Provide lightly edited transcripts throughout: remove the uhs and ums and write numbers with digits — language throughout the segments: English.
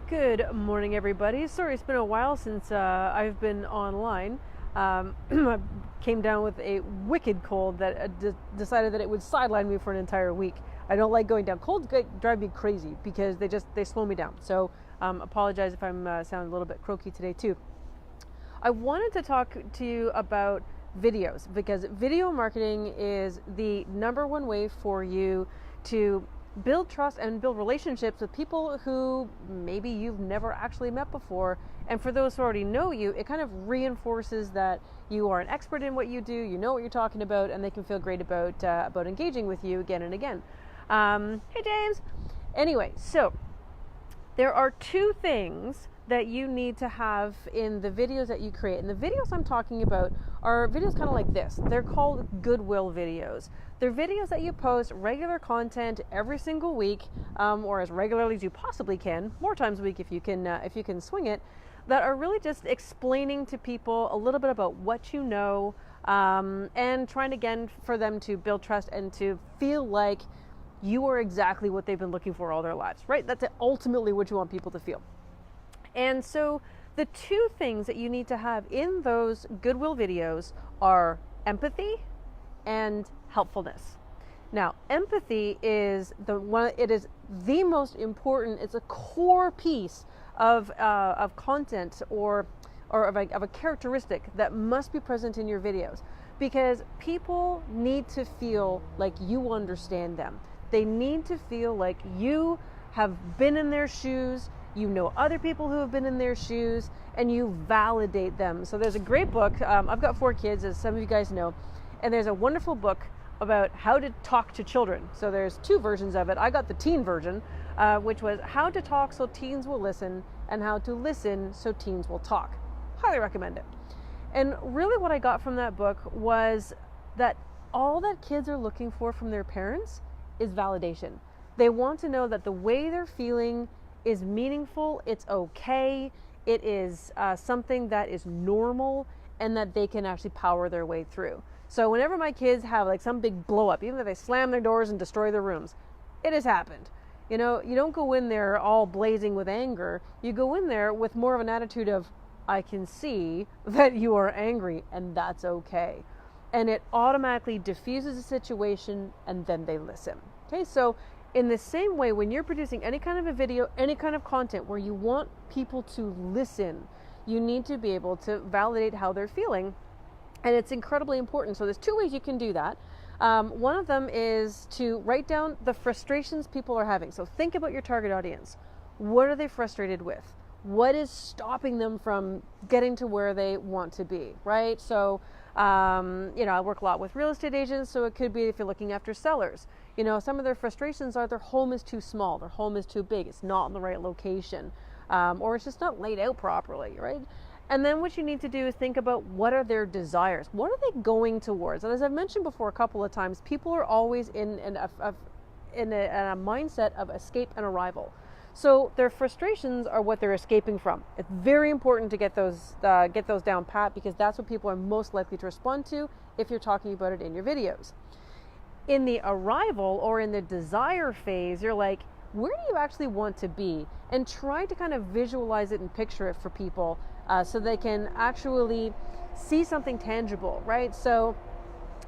Good morning, everybody. Sorry, it's been a while since I've been online. I came down with a wicked cold that decided that it would sideline me for an entire week. I don't like going down. Colds drive me crazy because they slow me down. So apologize if I'm sounding a little bit croaky today too. I wanted to talk to you about videos because video marketing is the number one way for you to build trust and build relationships with people who maybe you've never actually met before. And for those who already know you, it kind of reinforces that you are an expert in what you do, you know what you're talking about, and they can feel great about engaging with you again and again. Hey James! Anyway, so there are two things that you need to have in the videos that you create. And the videos I'm talking about are videos kind of like this. They're called goodwill videos. They're videos that you post regular content every single week, or as regularly as you possibly can, more times a week if you can swing it, that are really just explaining to people a little bit about what you know, and trying again for them to build trust and to feel like you are exactly what they've been looking for all their lives, right? That's ultimately what you want people to feel. And so the two things that you need to have in those goodwill videos are empathy and helpfulness. Now, empathy is it is the most important, it's a core piece of content or of a characteristic that must be present in your videos, because people need to feel like you understand them. They need to feel like you have been in their shoes, you know other people who have been in their shoes, and you validate them. So there's a great book. I've got 4 kids, as some of you guys know, and there's a wonderful book about how to talk to children. So there's 2 versions of it. I got the teen version, which was how to talk so teens will listen and how to listen so teens will talk. Highly recommend it. And really what I got from that book was that all that kids are looking for from their parents is validation. They want to know that the way they're feeling is meaningful, it's okay, it is something that is normal, and that they can actually power their way through. So whenever my kids have like some big blow up, even if they slam their doors and destroy their rooms, it has happened. You know, you don't go in there all blazing with anger. You go in there with more of an attitude of, I can see that you are angry and that's okay. And it automatically diffuses the situation and then they listen. Okay, so in the same way, when you're producing any kind of a video, any kind of content where you want people to listen, you need to be able to validate how they're feeling. And it's incredibly important. So there's 2 ways you can do that. One of them is to write down the frustrations people are having. So think about your target audience. What are they frustrated with? What is stopping them from getting to where they want to be, right? So, I work a lot with real estate agents, so it could be if you're looking after sellers. You know, some of their frustrations are their home is too small, their home is too big, it's not in the right location, or it's just not laid out properly, right? And then what you need to do is think about what are their desires? What are they going towards? And as I've mentioned before a couple of times, people are always in a mindset of escape and arrival. So their frustrations are what they're escaping from. It's very important to get those down pat, because that's what people are most likely to respond to if you're talking about it in your videos. In the arrival or in the desire phase, you're like, where do you actually want to be? And try to kind of visualize it and picture it for people so they can actually see something tangible, right? So,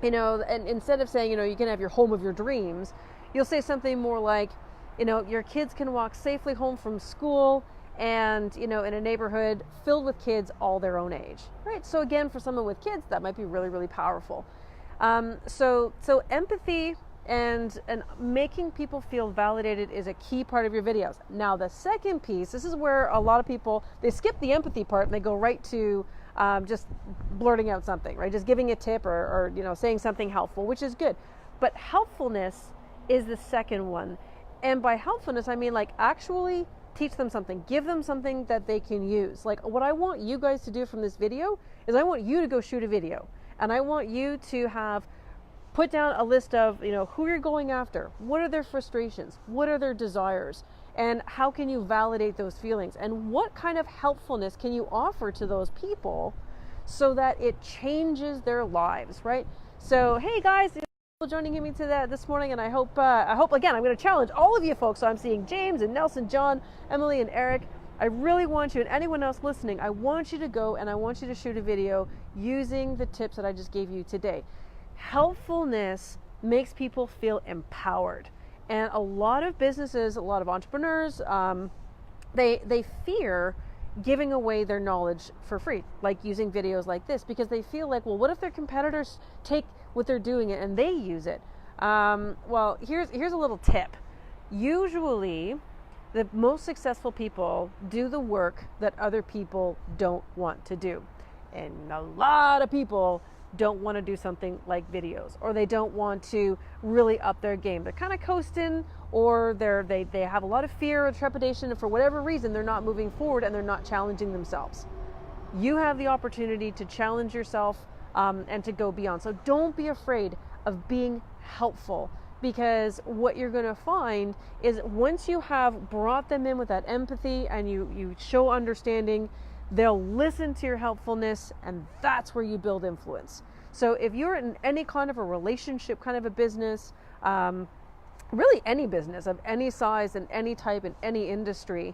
and instead of saying, you can have your home of your dreams, you'll say something more like, your kids can walk safely home from school and, in a neighborhood filled with kids all their own age, right? So again, for someone with kids, that might be really, really powerful. So empathy and making people feel validated is a key part of your videos. Now, the second piece, this is where a lot of people, they skip the empathy part and they go right to just blurting out something, right? Just giving a tip or saying something helpful, which is good. But helpfulness is the second one. And by helpfulness, I mean like actually teach them something, give them something that they can use. Like what I want you guys to do from this video is I want you to go shoot a video, and I want you to have put down a list of, who you're going after, what are their frustrations, what are their desires, and how can you validate those feelings, and what kind of helpfulness can you offer to those people so that it changes their lives, right? So, hey guys, joining me this morning, and I hope again I'm going to challenge all of you folks. So I'm seeing James and Nelson, John, Emily, and Eric. I really want you, and anyone else listening, I want you to go and I want you to shoot a video using the tips that I just gave you today. Helpfulness makes people feel empowered. And a lot of businesses, a lot of entrepreneurs, they fear giving away their knowledge for free, like using videos like this, because they feel like, well, what if their competitors take what they're doing and they use it? Well, here's a little tip. Usually, the most successful people do the work that other people don't want to do. And a lot of people don't want to do something like videos, or they don't want to really up their game. They're kind of coasting, or they have a lot of fear or trepidation, and for whatever reason, they're not moving forward and they're not challenging themselves. You have the opportunity to challenge yourself and to go beyond. So don't be afraid of being helpful, because what you're going to find is once you have brought them in with that empathy and you show understanding, they'll listen to your helpfulness, and that's where you build influence. So if you're in any kind of a relationship, kind of a business, really any business of any size and any type in any industry,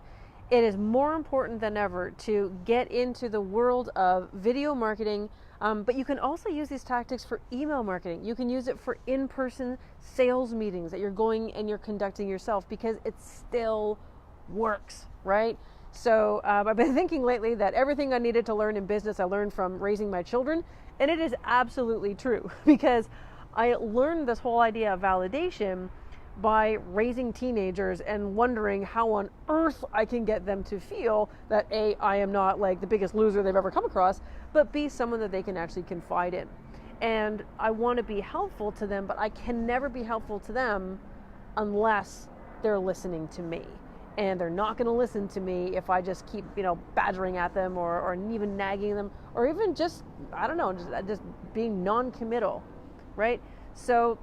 it is more important than ever to get into the world of video marketing. But you can also use these tactics for email marketing. You can use it for in-person sales meetings that you're going and you're conducting yourself, because it still works, right? So I've been thinking lately that everything I needed to learn in business, I learned from raising my children. And it is absolutely true, because I learned this whole idea of validation by raising teenagers and wondering how on earth I can get them to feel that A, I am not like the biggest loser they've ever come across, but B, someone that they can actually confide in. And I want to be helpful to them, but I can never be helpful to them unless they're listening to me. And they're not going to listen to me if I just keep, badgering at them or even nagging them, or even just, I don't know, just being non-committal, right? So,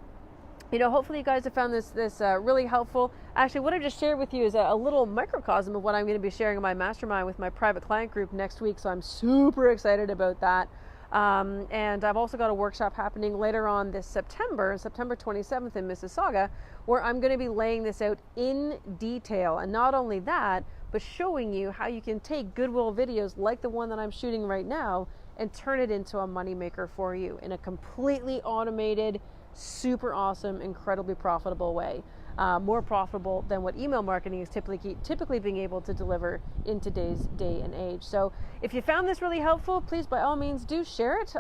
hopefully you guys have found this really helpful. Actually, what I just shared with you is a little microcosm of what I'm going to be sharing in my mastermind with my private client group next week. So I'm super excited about that. And I've also got a workshop happening later on this September 27th in Mississauga, where I'm going to be laying this out in detail. And not only that, but showing you how you can take goodwill videos like the one that I'm shooting right now and turn it into a moneymaker for you in a completely automated, super awesome, incredibly profitable way. More profitable than what email marketing is typically being able to deliver in today's day and age. So if you found this really helpful, please by all means do share it.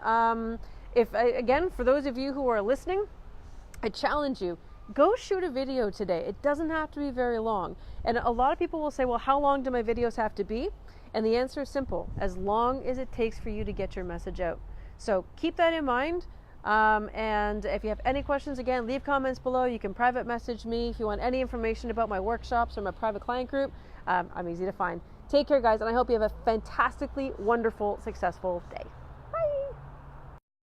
Again, for those of you who are listening, I challenge you, go shoot a video today. It doesn't have to be very long. And a lot of people will say, well, how long do my videos have to be? And the answer is simple: as long as it takes for you to get your message out. So keep that in mind. And if you have any questions, again, leave comments below. You can private message me if you want any information about my workshops or my private client group. I'm easy to find. Take care, guys, and I hope you have a fantastically wonderful, successful day.